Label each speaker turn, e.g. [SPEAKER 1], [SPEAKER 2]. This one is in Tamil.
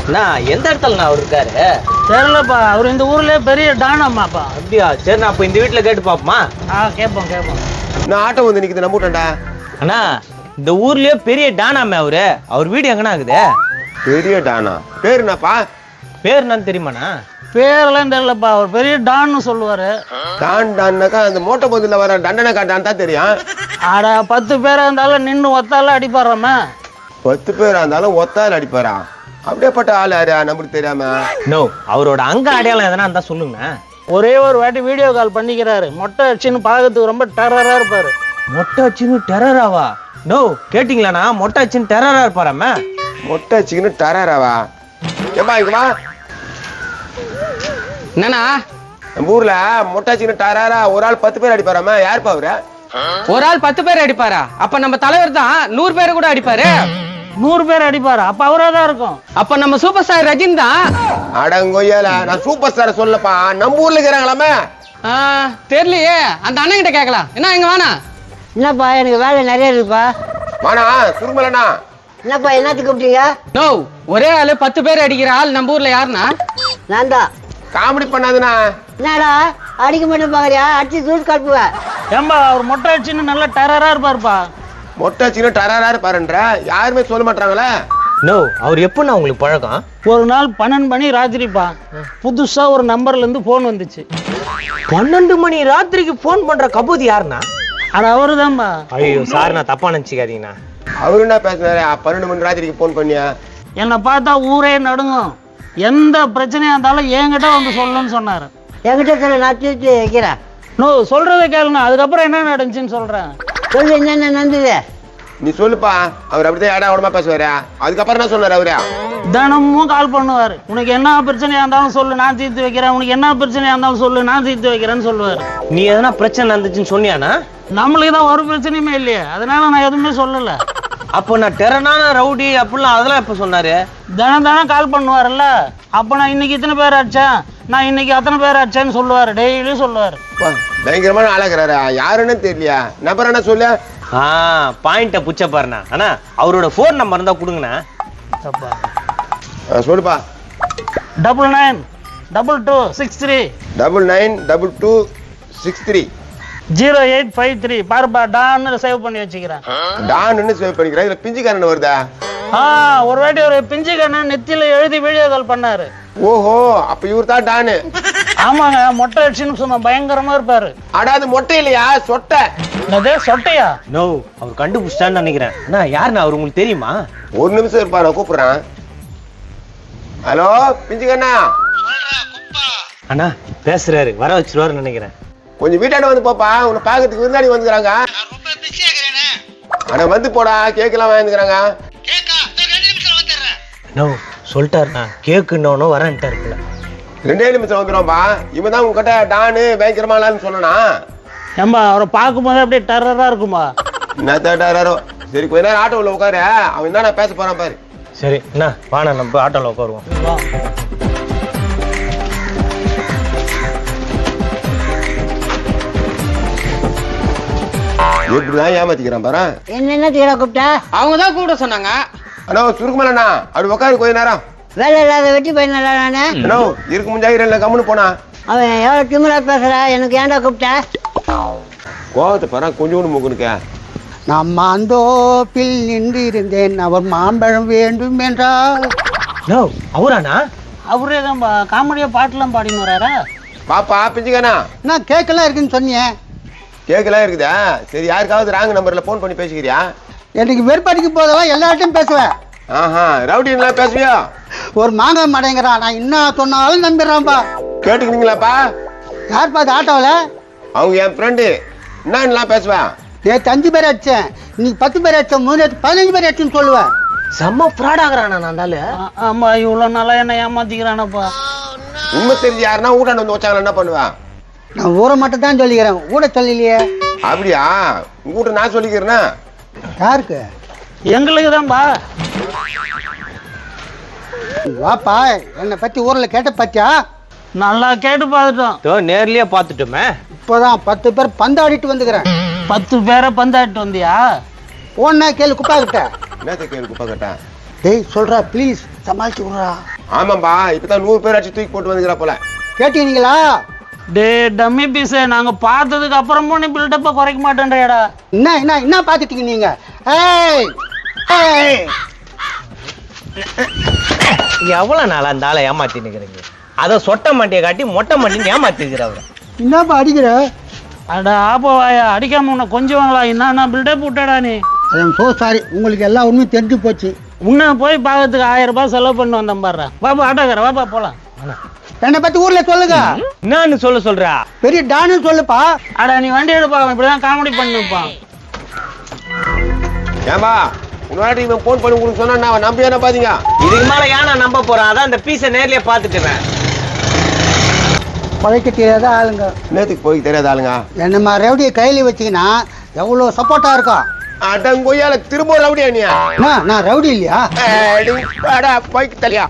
[SPEAKER 1] அண்ணா எந்த இடத்துல அவர் இருக்காரு?
[SPEAKER 2] தெரியலப்பா, அவர் இந்த ஊர்ல பெரிய டானாமாப்பா.
[SPEAKER 1] அப்படியா? சரி, நான் அப்ப இந்த வீட்டுல கேட்டு பாப்போமா?
[SPEAKER 2] கேட்போம்.
[SPEAKER 3] நான் ஆட்டோ வந்து நிக்குது, நம்பிட்டேன்டா.
[SPEAKER 1] அண்ணா இந்த ஊர்லயே பெரிய டானாமே அவரு. அவர் வீடு எங்கண்ணா இருக்குது?
[SPEAKER 3] பெரிய டானா? பேரு என்னப்பா?
[SPEAKER 1] பேர் என்னன்னு தெரியுமாண்ணா?
[SPEAKER 2] பேரெல்லாம் தெரியலப்பா, அவர் பெரிய டான்னு சொல்லுவாரு.
[SPEAKER 3] டான்னாக்கா அந்த மோட்டை பந்தில வர தண்டனைக்கா டான் தான் தெரியும்.
[SPEAKER 2] ஆடா 10 பேரா இருந்தாலும் நின்று ஒத்தால அடிப்பாராம.
[SPEAKER 3] 10 பேரா இருந்தாலும் ஒத்தால் அடிப்பாரா? அப்படியேப்பட்ட ஆள் யாரா நம்மளுக்கு தெரியாம?
[SPEAKER 1] நோ, அவரோட அங்க அடையாளம் எதனா இருந்தா சொல்லுங்க.
[SPEAKER 2] ஒரே ஒரு வாட்டி வீடியோ கால் பண்ணிக்கிறாரு. மொட்டை அடிச்சுன்னு பார்க்கறதுக்கு ரொம்ப டெரரா இருப்பாரு.
[SPEAKER 1] மொட்டை அச்சுன்னு டெரராவா? நோ, கேட்டீங்களாண்ணா? மொட்டை அச்சுன்னு டெரரா இருப்பாராம.
[SPEAKER 3] மொட்டை வச்சுக்கின்னு டராராவா? ஏப்பா இங்க வா.
[SPEAKER 4] என்னண்ணா?
[SPEAKER 3] நம்ம ஊர்ல மொட்டை வச்சுக்கின்னு டராரா ஒரு ஆள் 10 பேர் அடிப்பாராம. யாருப்பா அவரு?
[SPEAKER 4] ஒரு ஆள் 10 பேர் அடிப்பாரா? அப்ப நம்ம தலைவர் தான் 100 பேரை கூட அடிப்பாரு.
[SPEAKER 2] 100 பேர் அடிப்பாரு? அப்ப அவரா தான் இருக்கும்.
[SPEAKER 4] அப்ப நம்ம சூப்பர் ஸ்டார் ரஜினி தான்.
[SPEAKER 3] அடங்கொய்யால, நான் சூப்பர் ஸ்டார் சொல்லப்பா. நம்ம ஊர்ல இருக்கிறாங்களாமே.
[SPEAKER 4] தெரியலையே, அந்த அண்ணன் கிட்ட கேட்கலாம். என்ன இங்க வானா?
[SPEAKER 5] என்னப்பா, எனக்கு வேலை நிறைய இருக்குப்பா.
[SPEAKER 3] வானா சுருமலண்ணா.
[SPEAKER 5] என்னப்பா, என்னத்துக்கு கூப்பிட்டீங்க?
[SPEAKER 4] நோ, ஒரே ஆளு 10 பேர் அடிக்கிற ஆள் நம்ம ஊர்ல யாருன்னா?
[SPEAKER 5] நான் தான்.
[SPEAKER 3] காமெடி பண்ணாதுண்ணா.
[SPEAKER 5] என்னடா அடிக்க மாட்டேன் பாக்குறியா? அடிச்சு தூள் கலப்புவேன்.
[SPEAKER 2] ஏம்பா, அவர் மொட்டை அடிச்சுன்னு நல்லா டெரரா இருப்பாருப்பா.
[SPEAKER 3] மொட்டை வச்சுக்கின்னு டராரா பாருன்ற யாருமே சொல்ல மாட்டாங்களே.
[SPEAKER 1] நோ, அவர் எப்படிண்ணா உங்களுக்கு பழக்கம்?
[SPEAKER 2] ஒரு நாள் 12 மணி ராத்திரிப்பா, புதுசா ஒரு நம்பர்ல இருந்து போன் வந்துச்சு.
[SPEAKER 1] 12 மணி ராத்திரிக்கு போன் பண்ற கபூதி யாருண்ணா?
[SPEAKER 2] ஆனா அவரு தான்பா.
[SPEAKER 1] ஐயோ சார், நான் தப்பா நினைச்சுக்காதீங்கண்ணா.
[SPEAKER 3] அவரு என்ன பேசினாரு? 12 மணி ராத்திரிக்கு போன் பண்ணியா?
[SPEAKER 2] என்னை பார்த்தா ஊரே நடுங்கும். எந்த பிரச்சனையா இருந்தாலும் என்கிட்ட வந்து சொல்லணும்னு சொன்னாரு.
[SPEAKER 5] என்கிட்ட சொல்ல, நான் தூக்கி வைக்கிறேன்.
[SPEAKER 2] நோ, சொல்றதை கேளுங்க, அதுக்கப்புறம் என்ன நடந்துச்சுன்னு சொல்றேன்.
[SPEAKER 5] சொல்லு, என்னென்ன நடந்தது?
[SPEAKER 3] நீ சொல்லுப்பா. அவர் அப்படிதான் ஏடா உடம்பா பேசுவாரு. அதுக்கப்புறம் என்ன சொன்னாரு அவரு?
[SPEAKER 2] தினமும் கால் பண்ணுவாரு. உனக்கு என்ன பிரச்சனையா இருந்தாலும் சொல்லு, நான் தீர்த்து வைக்கிறேன். உனக்கு என்ன பிரச்சனையா இருந்தாலும் சொல்லு, நான் தீர்த்து வைக்கிறேன்னு சொல்லுவாரு.
[SPEAKER 1] நீ எதனா பிரச்சனை நடந்துச்சுன்னு சொன்னியாண்ணா?
[SPEAKER 2] நம்மளுக்கு தான் ஒரு பிரச்சனையுமே இல்லையே, அதனால நான் எதுவுமே சொல்லல.
[SPEAKER 1] அப்போ நான் டெரனான ரவுடி அப்படிலாம் அதெல்லாம் எப்ப சொன்னாரு?
[SPEAKER 2] தினம் கால் பண்ணுவாருல்ல. அப்ப நான் இன்னைக்கு இத்தனை பேர் அடிச்சேன், நான் இன்னைக்கு அத்தனை பேர் அடிச்சேன்னு சொல்லுவாரு. டெய்லியும் சொல்லுவாரு.
[SPEAKER 3] பயங்கரமான ஆளாக்குறாரு. யாருன்னு தெரியலையா? நம்பர் என்ன சொல்லு.
[SPEAKER 1] பாயிண்ட புச்ச பாருண்ணா. அண்ணா அவரோட போன் நம்பர் தான் கொடுங்கண்ணா.
[SPEAKER 3] சொல்லுப்பா.
[SPEAKER 2] 992263
[SPEAKER 3] 992263
[SPEAKER 2] 0853. பாருப்பா, டான்னு சேவ் பண்ணி வச்சுக்கிறேன்.
[SPEAKER 3] டான்னு சேவ் பண்ணிக்கிறேன். இதுல பிஞ்சுக்காரன் வருதா?
[SPEAKER 2] ஒரு வாட்டி ஒரு பிஞ்சு கண்ணன் நெத்தியில எழுதி வீடியோ கால் பண்ணாரு.
[SPEAKER 3] ஓஹோ, அப்ப இவர் தான் டானு.
[SPEAKER 2] ஆமாங்க, மொட்டை அடிச்சுன்னு சொன்ன பயங்கரமா இருப்பாரு.
[SPEAKER 3] அடாது மொட்டை இல்லையா, சொட்டை.
[SPEAKER 2] என்னது சொட்டையா?
[SPEAKER 1] நோ, அவர் கண்டுபிடிச்சான்னு நினைக்கிறேன். அண்ணா யாருண்ணா அவர் உங்களுக்கு தெரியுமா?
[SPEAKER 3] ஒரு நிமிஷம் இருப்பா, நான் கூப்பிடுறேன். ஹலோ பிஞ்சுக்கண்ணா.
[SPEAKER 1] அண்ணா பேசுறாரு, வர வச்சிருவாருன்னு நினைக்கிறேன்.
[SPEAKER 3] கொஞ்சம் வீட்டாண்ட வந்து போப்பா. உன்னை பாக்கிறதுக்கு விருந்தாடி வந்துக்கிறாங்க. ஆனா வந்து போடா, கேக்கலாம் வாங்கிக்கிறாங்க.
[SPEAKER 1] நோ சொல்லிட்டாருண்ணா, கேக்குன்னு வரேன்ட்டாருக்குல.
[SPEAKER 3] 2 நிமிஷம் வந்துடும்பா. இவன் தான் உங்ககிட்ட டானு பயங்கரமானு சொன்னா.
[SPEAKER 2] ஏம்பா, அவரை பார்க்கும்போது அப்படியே டெரரா இருக்குமா?
[SPEAKER 3] என்ன தேட்டாரோ. சரி, கொஞ்ச நேரம் ஆட்டோவில் உட்காரு. அவன் தான் நான் பேச போறான் பாரு.
[SPEAKER 1] சரி அண்ணா, வாண்ணா நம்ம ஆட்டோல உட்காருவோம்.
[SPEAKER 3] எப்படிதான் ஏமாத்திக்கிறான் பாரு.
[SPEAKER 5] என்ன தீரா கூப்பிட்டா?
[SPEAKER 4] அவங்க தான் கூப்பிட சொன்னாங்க.
[SPEAKER 3] அண்ணா சுருக்குமலண்ணா, அப்படி உட்காரு கொஞ்ச நேரம்.
[SPEAKER 5] வேலை இல்லாத வெட்டி பையனா நானு?
[SPEAKER 3] அண்ணா இருக்கு முஞ்சாயிரம் கம்முன்னு போனா.
[SPEAKER 5] அவன் எவ்வளவு திமிரா பேசுறா. எனக்கு ஏன்டா கூப்பிட்ட?
[SPEAKER 3] கோவத்தை பாரு, கொஞ்சோண்டு மூக்குனுக்க.
[SPEAKER 6] நம்ம அந்தோப்பில் நின்றிருந்தேன், அவர் மாம்பழம் வேண்டும் என்றால்.
[SPEAKER 1] நோ அவராண்ணா?
[SPEAKER 2] அவரே தான்பா. காமெடியா பாட்டுலாம் பாடின்னு வராரா?
[SPEAKER 3] பாப்பா பிஞ்சுக்கண்ணா,
[SPEAKER 6] நான் கேட்கலாம் இருக்குன்னு சொன்னேன்.
[SPEAKER 3] கேட்கலாம் இருக்குதா? சரி, யாருக்காவது ராங் நம்பர்ல போன் பண்ணி பேசிக்கிறியா?
[SPEAKER 6] எனக்கு வெறுப்படிக்கு போதவா எல்லார்ட்டையும் பேசுவேன்.
[SPEAKER 3] ஆஹா, ரவுடின்லாம் பேசுவியா?
[SPEAKER 6] ஒரு மாங்காய் மடைங்கிறான். நான் என்ன சொன்னாலும் நம்பிடுறான்பா.
[SPEAKER 3] கேட்டுக்கிறீங்களாப்பா?
[SPEAKER 6] யார் பார்த்து ஆட்டோவில்?
[SPEAKER 3] அவங்க என் ஃப்ரெண்டு. என்னலாம் பேசுவேன்?
[SPEAKER 6] நேற்று 5 பேர் அடிச்சேன், இன்னைக்கு 10 பேர் அடிச்சேன், 15 பேர் அடிச்சுன்னு சொல்லுவேன்.
[SPEAKER 1] செம்ம ஃப்ராட் ஆகுறானா நான்தால.
[SPEAKER 2] ஆமா, இவ்வளவு நாளா என்ன ஏமாத்திக்கிறானப்பா.
[SPEAKER 3] உண்மை தெரிஞ்சு யாருன்னா ஊட்டாண்டு வந்து வச்சாங்களா என்ன பண்ணுவேன்?
[SPEAKER 6] நான் ஊரை மட்டும் தான் சொல்லிக்கிறேன், ஊட சொல்லலையே.
[SPEAKER 3] அப்படியா? உங்ககிட்ட நான் சொல்லிக்கிறேன்னா?
[SPEAKER 6] யாருக்கு?
[SPEAKER 2] எங்களுக்கு தான்பா.
[SPEAKER 6] வாப்பா, என்னை பத்தி ஊர்ல கேட்ட பாத்தியா?
[SPEAKER 2] நல்லா கேட்டு பார்த்துட்டோம்.
[SPEAKER 1] நேர்லயே பார்த்துட்டோமே.
[SPEAKER 6] இப்போதான் 10 பேர் பந்தாடிட்டு வந்துக்கிறேன்.
[SPEAKER 2] 10 பேரை பந்தாடிட்டு வந்தியா?
[SPEAKER 6] ஒன்னா கேளு குப்பா கிட்ட.
[SPEAKER 3] என்னத்த கேள்வி குப்பா கேட்டா?
[SPEAKER 6] டேய் சொல்றா ப்ளீஸ், சமாளிச்சு விடுறா.
[SPEAKER 3] ஆமாம்பா இப்பதான் 100 பேர் அடிச்சு தூக்கி போட்டு வந்துக்கிறா போல.
[SPEAKER 6] கேட்டீங்களா?
[SPEAKER 2] டே டம்மி பீஸே நாங்கள் பார்த்ததுக்கு அப்புறமும் நீ பில்டப்பை குறைக்க மாட்டேன்றியாடா.
[SPEAKER 6] என்ன பார்த்துட்டீங்க நீங்க? ஏய் ஏய்
[SPEAKER 1] எவ்வளவு நாளா அந்த ஆளை ஏமாத்தி நிக்கிறீங்க? அதை சொட்ட மாட்டியை காட்டி மொட்டை மாட்டின்னு ஏமாத்திருக்கிற அவரை.
[SPEAKER 6] என்னப்பா அடிக்கிற?
[SPEAKER 2] அட ஆப்போவாயா, அடிக்காம உன்னை கொஞ்சுவாங்களா? என்ன பில்டப் விட்டடா நீ?
[SPEAKER 6] ஐம் சோ சாரி, உங்களுக்கு எல்லா உண்மையும் தெரிஞ்சு போச்சு.
[SPEAKER 2] உன்னை போய் பார்க்கறதுக்கு 1000 ரூபாய் செலவு பண்ணி வந்தேன் பாடுறா. வாப்பா ஆட்டோக்கார வாப்பா போலாம்.
[SPEAKER 6] என்னை பத்தி ஊர்ல சொல்லுங்க.
[SPEAKER 1] என்னன்னு சொல்றா?
[SPEAKER 6] பெரிய டான்னு சொல்லுப்பா.
[SPEAKER 2] அடா நீ வண்டி எடுப்பா, இப்படிதான் காமெடி பண்ணிருப்பான்.
[SPEAKER 3] ஏம்பா முன்னாடி இவன் போன் பண்ணி உங்களுக்கு சொன்னா நான் நம்பியானே பாத்தீங்க.
[SPEAKER 1] இதுக்கு மேல ஏன் நான் நம்ப போறேன்? அதான் அந்த பீஸை நேர்லயே பாத்துட்டுவேன்.
[SPEAKER 6] பழைக்க தெரியாத ஆளுங்க.
[SPEAKER 3] நேத்துக்கு போய் தெரியாத ஆளுங்க.
[SPEAKER 6] என்னம்மா ரவுடியை கையில வச்சுக்கினா எவ்வளவு சப்போர்ட்டா இருக்கும்.
[SPEAKER 3] அடங்கொய்யால திரும்ப ரவுடியா நீ?
[SPEAKER 6] நான் ரவுடி இல்லையா?
[SPEAKER 3] பைக் தலையா